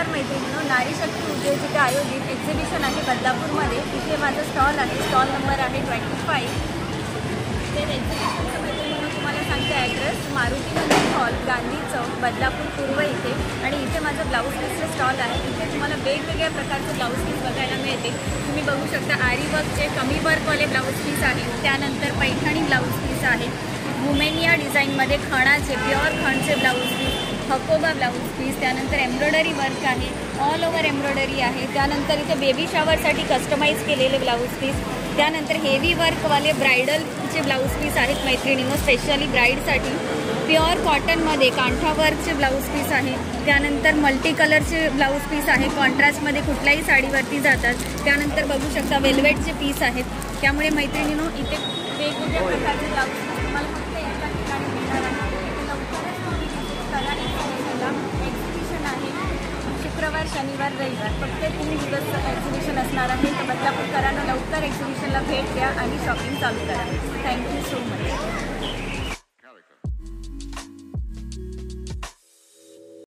नमस्कार मैत्रिणींनो, नारी शक्ती उद्योग जिथे आयोजित एक्झिबिशन आहे बदलापूरमध्ये, तिथे माझा स्टॉल आहे. स्टॉल नंबर आहे 25. ते एक्झिबिशनचं मैत्रिणींनो तुम्हाला सांगते ॲड्रेस मारुती मंदिर हॉल, गांधी चौक, बदलापूर पूर्व इथे. आणि इथे माझं ब्लाऊज पीसचं स्टॉल आहे. इथे तुम्हाला वेगवेगळ्या प्रकारचे ब्लाऊज पीस बघायला मिळते. तुम्ही बघू शकता आरी वर्कचे कमी वर्कवाले ब्लाऊज पीस आहे, त्यानंतर पैठणी ब्लाऊज पीस आहे, वुमेनिया डिझाईनमध्ये खणाचे प्युअर खणचे blouse piece, Hakoba blouse piece, त्यानंतर एम्ब्रॉयडरी वर्क आहे, ऑल ओव्हर एम्ब्रॉयडरी आहे, त्यानंतर इथे बेबी शॉवरसाठी कस्टमाइज केलेले ब्लाऊज पीस, त्यानंतर हेवी वर्कवाले ब्रायडलचे ब्लाऊज पीस आहेत मैत्रिणींनो, स्पेशली ब्राईडसाठी. प्युअर कॉटनमध्ये कांठा वर्कचे ब्लाऊज पीस आहे, त्यानंतर मल्टी कलरचे ब्लाऊज पीस आहे, कॉन्ट्रास्टमध्ये कुठल्याही साडीवरती जातात. त्यानंतर बघू शकता वेल्वेटचे पीस आहेत. त्यामुळे मैत्रिणींनो इथे वेगवेगळ्या प्रकारचे ब्लाऊज पीस तुम्हाला फक्त एका ठिकाणी मिळणार आहे. लवकरच तुम्ही विजिट करा. एक्झिबिशन आहे शुक्रवार, शनिवार, रविवार, फक्त 3 दिवस एक्झिबिशन असणार आहे. तर बदलापूरकरांना लवकर एक्झिबिशनला भेट द्या आणि शॉपिंग चालू करा. Thank you so much.